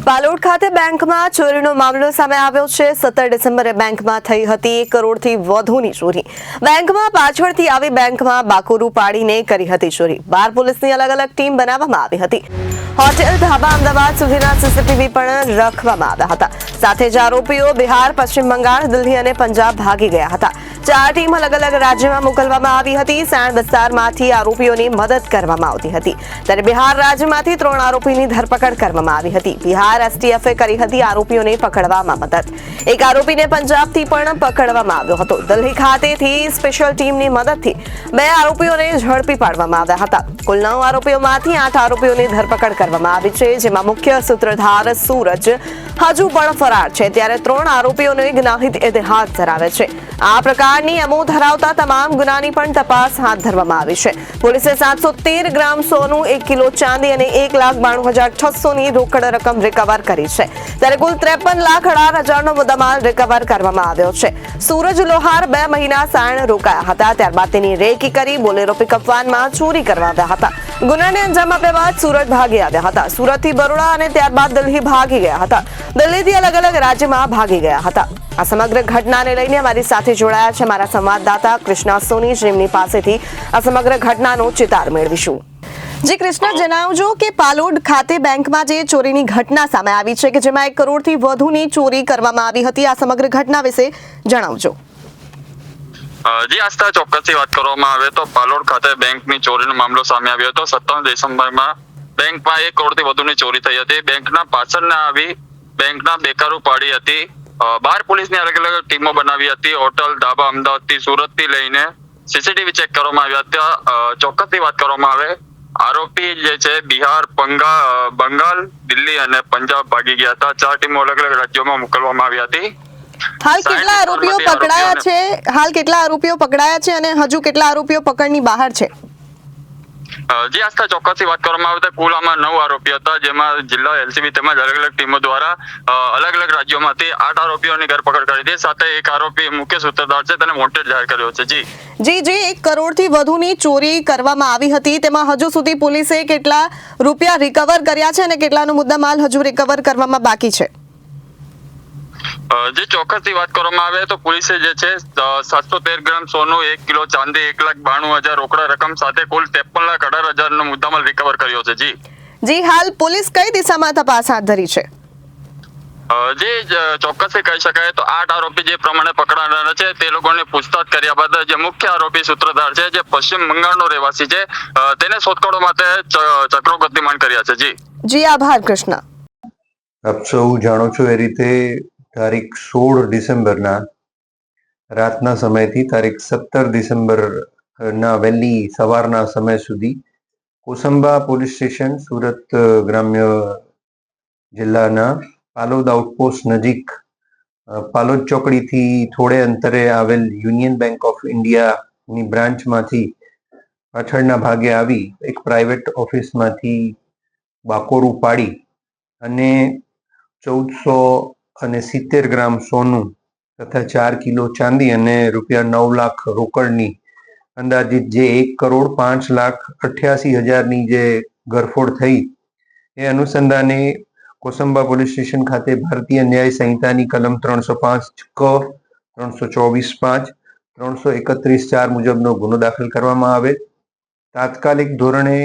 પાલોડ ખાતે બેંકમાં ચોરીનો મામલો સામે આવ્યો છે। 17 ડિસેમ્બરે બેંકમાં થઈ હતી 1 કરોડથી વધુની ચોરી। બેંકમાં પાછળથી આવી બેંકમાં બાકોરું પાડીને કરી હતી ચોરી। 12 પોલીસની અલગ અલગ ટીમ બનાવવામાં આવી હતી। હોટેલ ધાબા અમદાવાદ સુધીના સીસીટીવી પણ રાખવામાં આવ્યા હતા। સાથે જ આરોપીઓ બિહાર, પશ્ચિમ બંગાળ, દિલ્હી અને પંજાબ ભાગી ગયા હતા। 4 ટીમ અલગ અલગ રાજ્યમાં મોકલવામાં આવી હતી। સાણ વિસ્તારમાંથી આરોપીઓની મદદ કરવામાં આવતી હતી, ત્યારે બિહાર રાજ્યમાંથી 3 આરોપીની ધરપકડ કરવામાં આવી હતી। બિહાર એસટીએફે કરી હતી આરોપીઓને પકડવામાં મદદ। એક આરોપીને પંજાબથી પણ પકડવામાં આવ્યો હતો। દિલ્હી ખાતેથી સ્પેશિયલ ટીમની મદદથી 2 આરોપીઓને ઝડપી પાડવામાં આવ્યા હતા। કુલ 9 આરોપીઓમાંથી 8 આરોપીઓની ધરપકડ કરવામાં આવી છે, જેમાં મુખ્ય સૂત્રધાર સૂરજ હજુ પણ ફરાર છે, ત્યારે 3 આરોપીઓનો જ્ઞાહિત ઇતિહાસ ધરાવે છે। આ પ્રકારની એમઓ ધરાવતા તમામ ગુનાની પણ તપાસ હાથ ધરવામાં આવી છે। પોલીસે 713 ગ્રામ સોનું, 1 કિલો ચાંદી અને 1,92,600 ની રોકડ રકમ રિકવર કરી છે, ત્યારે કુલ 53,18,000નો મુદ્દામાલ રિકવર કરવામાં આવ્યો છે। સૂરજ લોહાર 2 મહિના સાણ રોકાયા હતા, ત્યારબાદ તેની રેકી કરી બોલેરો પિકઅપ વાનમાં ચોરી કરવા આવ્યા હતા। ગુનાને અંજામ આપ્યા બાદ સુરત ભાગી આવ્યા હતા। સુરતથી બરોડા અને ત્યારબાદ દિલ્હી ભાગી ગયા હતા। દિલ્હીથી અલગ અલગ રાજ્યમાં ભાગી ગયા હતા। આ સમગ્ર ઘટનાને લઈને અમારી સાથે જોડાયા છે અમારા સંવાદદાતા કૃષ્ણા સોની, જેમની પાસેથી આ સમગ્ર ઘટનાનો ચિતાર મેળવીશું। જી કૃષ્ણા, જણાવજો કે પાલોડ ખાતે બેંકમાં જે ચોરીની ઘટના સામે આવી છે, કે જેમાં 1 કરોડથી વધુની ચોરી કરવામાં આવી હતી, આ સમગ્ર ઘટના વિશે જણાવજો। જી આસ્થા, ચોક્કસથી વાત કરવામાં આવે તો પાલોડ ખાતે બેંકની ચોરીનો મામલો સામે આવ્યો હતો। 17 ડિસેમ્બરમાં બેંકમાં 1 કરોડથી વધુની ચોરી થઈ હતી। બેંકના પાછળના આવી બેંકના બેકારું પાડી હતી। 12 પોલીસની અલગ અલગ ટીમો બનાવી હતી। હોટલ ધાબા અમદાવાદથી સુરતથી લઈને સીસીટીવી ચેક કરવામાં આવ્યા હતા। ચોક્કસથી વાત કરવામાં આવે, આરોપી જે છે બિહાર, બંગાળ, દિલ્હી અને પંજાબ ભાગી ગયા હતા। 4 ટીમો અલગ અલગ રાજ્યોમાં મોકલવામાં આવી હતી। હાલ કેટલા આરોપીઓ પકડાયા છે અને હજુ કેટલા આરોપીઓ પકડની બહાર છે? જી આસ્થા, ચોક્કસથી વાત કરવામાં આવે તો કુલ આમાં 9 આરોપી હતા, જેમાં જિલ્લા એલસીબી તેમજ અલગ અલગ ટીમો દ્વારા અલગ અલગ રાજ્યોમાંથી 8 આરોપીઓની ધરપકડ કરી હતી। સાથે એક આરોપી મુખ્ય સૂત્રધાર છે, તેને વોન્ટેડ જાહેર કર્યો છે। જી 1 કરોડથી વધુની ચોરી કરવામાં આવી હતી, તેમાં હજુ સુધી પોલીસે કેટલા રૂપિયા રિકવર કર્યા છે અને કેટલાનો મુદ્દામાલ હજુ રિકવર કરવામાં બાકી છે? જે ચોક્કસથી વાત કરવામાં આવે તો પોલીસે જે છે 713 ગ્રામ સોનું, 1 કિલો ચાંદી, 1,92,000 રોકડા રકમ સાથે કુલ 53,18,000નો મુદ્દામાલ રિકવર કર્યો છે। જી હાલ પોલીસ કઈ દિશામાં તપાસ હાથ ધરી છે? જે ચોક્કસથી કહી શકાય તો 8 આરોપી જે પ્રમાણે પકડાનારા છે, તે લોકોની પૂછતાછ કર્યા બાદ જે મુખ્ય આરોપી સૂત્રધાર છે, જે પશ્ચિમ બંગાળનો રહેવાસી છે, તેને શોધખોળ માટે ચક્રો ગતિમાન કર્યા છે। જી આભાર કૃષ્ણા। આપ સૌ જાણો છો એ રીતે તારીખ 16 ડિસેમ્બરના રાતના સમયથી તારીખ 17 ડિસેમ્બરના વહેલી સવારના સમય સુધી કોસંબા પોલીસ સ્ટેશન, સુરત ગ્રામ્ય જિલ્લાના પાલોદ આઉટપોસ્ટ નજીક પાલોદ ચોકડીથી થોડે અંતરે આવેલ યુનિયન બેંક ઓફ ઇન્ડિયાની બ્રાન્ચમાંથી પાછળના ભાગે આવી એક પ્રાઇવેટ ઓફિસમાંથી બાકોરું પાડી અને 1,470 ગ્રામ સોનું તથા 4 કિલો ચાંદી અને રૂપિયા 9 લાખ રોકડની અંદાજિત જે 1,05,88,000ની જે ગરફોડ થઈ, એ અનુસંધાને કોસંબા પોલીસ સ્ટેશન ખાતે ભારતીય ન્યાય સંહિતાની કલમ 305 ક, 324(5), 331(4) મુજબનો ગુનો દાખલ કરવામાં આવે। તાત્કાલિક ધોરણે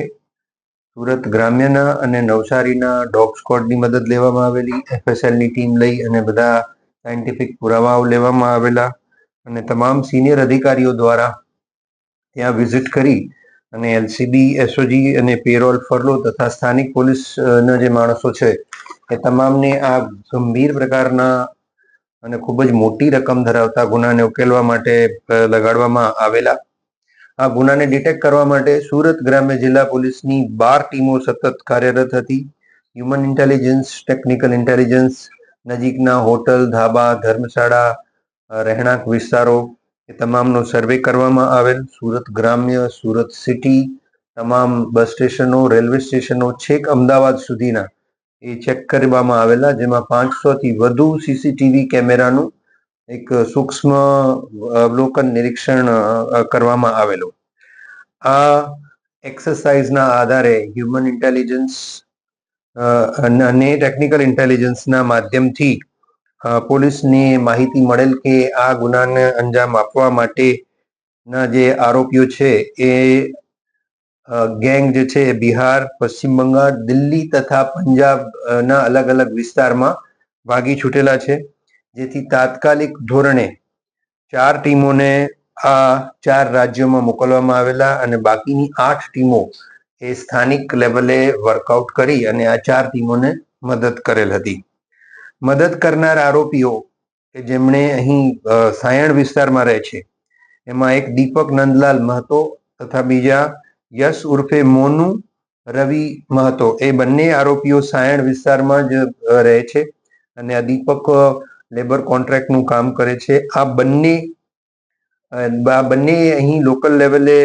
સુરત ગ્રામ્યના અને નવસારીના ડોગ સ્ક્વોડની મદદ લેવામાં આવેલી। એફએસએલની ટીમ લઈ અને બધા સાયન્ટિફિક પુરાવાઓ લેવામાં આવેલા અને તમામ સિનિયર અધિકારીઓ દ્વારા ત્યાં વિઝિટ કરી અને એલસીબી, એસઓજી અને પેરોલ, ફરલો તથા સ્થાનિક પોલીસના જે માણસો છે એ તમામને આ ગંભીર પ્રકારના અને ખૂબ જ મોટી રકમ ધરાવતા ગુનાને ઉકેલવા માટે લગાડવામાં આવેલા। આ ગુનાને ડિટેક્ટ કરવા માટે સુરત ગ્રામ્ય જિલ્લા પોલીસની 12 ટીમો સતત કાર્યરત હતી। હ્યુમન ઇન્ટેલિજન્સ, ટેકનિકલ ઇન્ટેલિજન્સ, નજીકના હોટલ, ધાબા, ધર્મશાળા, રહેણાંક વિસ્તારો એ તમામનો સર્વે કરવામાં આવેલ। સુરત ગ્રામ્ય, સુરત સિટી, તમામ બસ સ્ટેશનો, રેલવે સ્ટેશનો છેક અમદાવાદ સુધીના એ ચેક કરવામાં આવેલા, જેમાં 500થી વધુ સીસીટીવી કેમેરાનું એક સૂક્ષ્મ અવલોકન નિરીક્ષણ કરવામાં આવેલું। આ એક્સરસાઇઝના આધારે હ્યુમન ઇન્ટેલિજન્સ અને ટેકનિકલ ઇન્ટેલિજન્સના માધ્યમથી પોલીસને માહિતી મળેલ કે આ ગુનાને અંજામ આપવા માટેના જે આરોપીઓ છે એ ગેંગ જે છે એ બિહાર, પશ્ચિમ બંગાળ, દિલ્હી તથા પંજાબના અલગ અલગ વિસ્તારમાં ભાગી છૂટેલા છે, જેથી તાત્કાલિક ધોરણે 4 ટીમોને આ 4 રાજ્યોમાં મોકલવામાં આવેલા અને બાકીની 8 ટીમો એ સ્થાનિક લેવલે વર્કઆઉટ કરી અને આ 4 ટીમોને મદદ કરેલ હતી. મદદ કરનાર આરોપીઓ કે જેમણે અહીં સાયણ વિસ્તારમાં રહે છે એમાં એક દીપક નંદલાલ મહતો તથા બીજા યશ ઉર્ફે મોનુ રવિ મહતો, એ બંને આરોપીઓ સાયણ વિસ્તારમાં જ રહે છે અને આ દીપક લેબર કોન્ટ્રાક્ટનું કામ કરે છે. આ બંને અહીં લોકલ લેવલે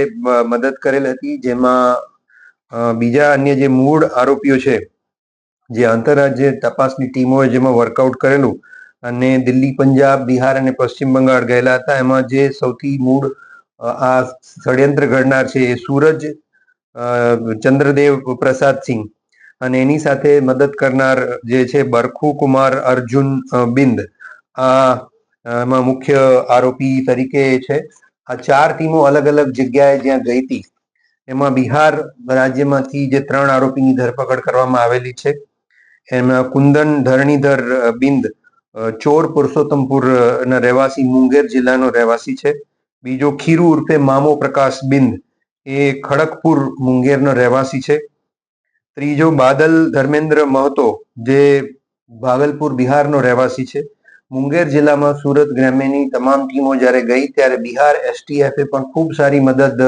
મદદ કરેલ હતી, જેમાં બીજા અન્ય જે મૂળ આરોપીઓ છે જે આંતરરાજ્ય તપાસની ટીમોએ જેમાં વર્કઆઉટ કરેલું અને દિલ્હી, પંજાબ, બિહાર અને પશ્ચિમ બંગાળ ગયેલા હતા, એમાં જે સૌથી મૂળ આ ષડયંત્ર ઘડનાર છે એ સૂરજ ચંદ્રદેવ પ્રસાદ સિંહ અને એની સાથે મદદ કરનાર જે છે બરખુ કુમાર અર્જુન બિંદ આમાં મુખ્ય આરોપી તરીકે છે. આ 4 ટીમો અલગ અલગ જગ્યાએ જ્યાં ગઈ હતી એમાં બિહાર રાજ્યમાંથી જે 3 આરોપીની ધરપકડ કરવામાં આવેલી છે. એમાં કુંદન ધરણીધર બિંદ ચોર પુરુષોત્તમપુર ના રહેવાસી, મુંગેર જિલ્લાનો રહેવાસી છે. બીજો ખીરુ ઉર્ફે મામો પ્રકાશ બિંદ, એ ખડગપુર મુંગેરનો રહેવાસી છે. ત્રીજો બાદલ ધર્મેન્દ્ર મહતો, જે ભાગલપુર બિહારનો રહેવાસી છે. મુંગેર જિલ્લામાં સુરત ગ્રામ્યની તમામ ટીમો જ્યારે ગઈ ત્યારે બિહાર એસટીએફે પણ ખૂબ સારી મદદ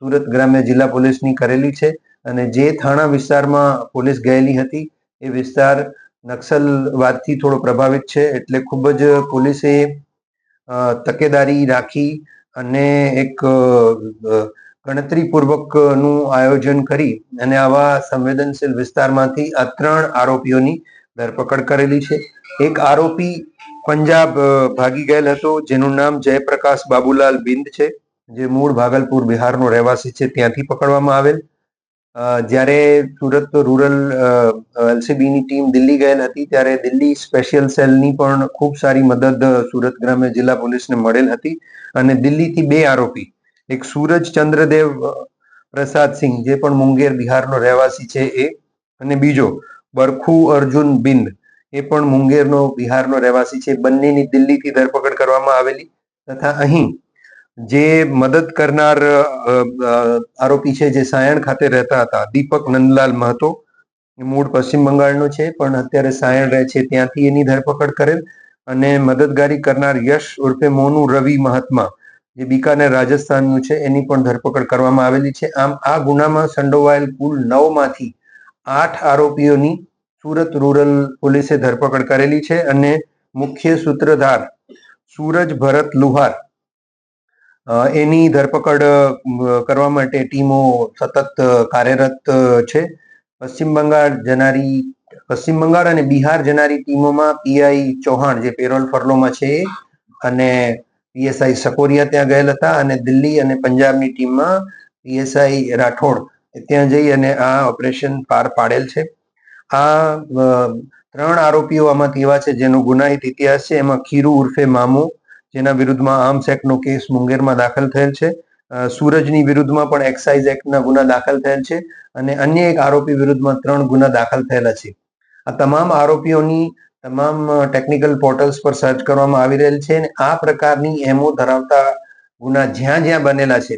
સુરત ગ્રામ્ય જિલ્લા પોલીસની કરેલી છે અને જે થાણા વિસ્તારમાં પોલીસ ગયેલી હતી એ વિસ્તાર નક્સલવાદથી થોડો પ્રભાવિત છે, એટલે ખૂબ જ પોલીસે તકેદારી રાખી અને એક ગણતરીપૂર્વકનું આયોજન કરી અને આવા સંવેદનશીલ વિસ્તારમાંથી આ 3 આરોપીઓની ધરપકડ કરેલી છે. એક આરોપી પંજાબ ભાગી ગયેલ હતો, જેનું નામ જયપ્રકાશ બાબુલાલ બિંદ છે, જે મૂળ ભાગલપુર બિહારનો રહેવાસી છે, ત્યાંથી પકડવામાં આવેલ. જ્યારે સુરત રૂરલ એલસીબીની ટીમ દિલ્હી ગયેલ હતી ત્યારે દિલ્હી સ્પેશિયલ સેલની પણ ખૂબ સારી મદદ સુરત ગ્રામ્ય જિલ્લા પોલીસને મળેલ હતી અને દિલ્હીથી 2 આરોપી, એક સૂરજ ચંદ્રદેવ પ્રસાદ સિંહ જે પણ મુંગેર બિહારનો રહેવાસી છે એ, અને બીજો બરખુ અર્જુન બિંદ એ પણ મુંગેરનો બિહારનો રહેવાસી છે. બંનેની દિલ્હીથી ધરપકડ કરવામાં આવેલી તથા અહીં જે મદદ કરનાર આરોપી છે જે સાયણ ખાતે રહેતા હતા, દીપક નંદલાલ મહતો, મૂળ પશ્ચિમ બંગાળનો છે પણ અત્યારે સાયણ રહે છે, ત્યાંથી એની ધરપકડ કરેલ અને મદદગારી કરનાર યશ ઉર્ફે મોનુ રવિ મહાત્મા, જે બિકાનેર રાજસ્થાનનું છે, એની પણ ધરપકડ કરવામાં આવેલી છે. આમ આ ગુનામાં સંડોવાયેલ કુલ 9 માંથી 8 આરોપીઓની સુરત રૂરલ પોલીસે ધરપકડ કરેલી છે અને મુખ્ય સૂત્રધાર સૂરજ ભરત લુહાર એની ધરપકડ કરવા માટે ટીમો સતત કાર્યરત છે. પશ્ચિમ બંગાળ અને બિહાર જનારી ટીમોમાં પીઆઈ ચૌહાણ જે પેરોલ ફરલોમાં છે અને પીએસઆઈ સકોરિયા ત્યાં ગયેલ હતા અને દિલ્હી અને પંજાબની ટીમમાં પીએસઆઈ રાઠોડ ત્યાં જઈ અને આ ઓપરેશન પાર પાડેલ છે. આ 3 આરોપીઓ આમાંથી એવા છે જેનો ગુનાહિત ઇતિહાસ છે. એમાં ખીરુ ઉર્ફે મામો, જેના વિરુદ્ધમાં આર્મ્સ એક્ટનો કેસ મુંગેરમાં દાખલ થયેલ છે. સૂરજની વિરુદ્ધમાં પણ એક્સાઇઝ એક્ટના ગુના દાખલ થયેલ છે અને અન્ય એક આરોપી વિરુદ્ધમાં 3 ગુના દાખલ થયેલા છે. આ તમામ આરોપીઓની તમામ ટેકનિકલ પોર્ટલ્સ પર સર્ચ કરવામાં આવી રહેલ છે અને આ પ્રકારની એમઓ ધરાવતા ગુના જ્યાં જ્યાં બનેલા છે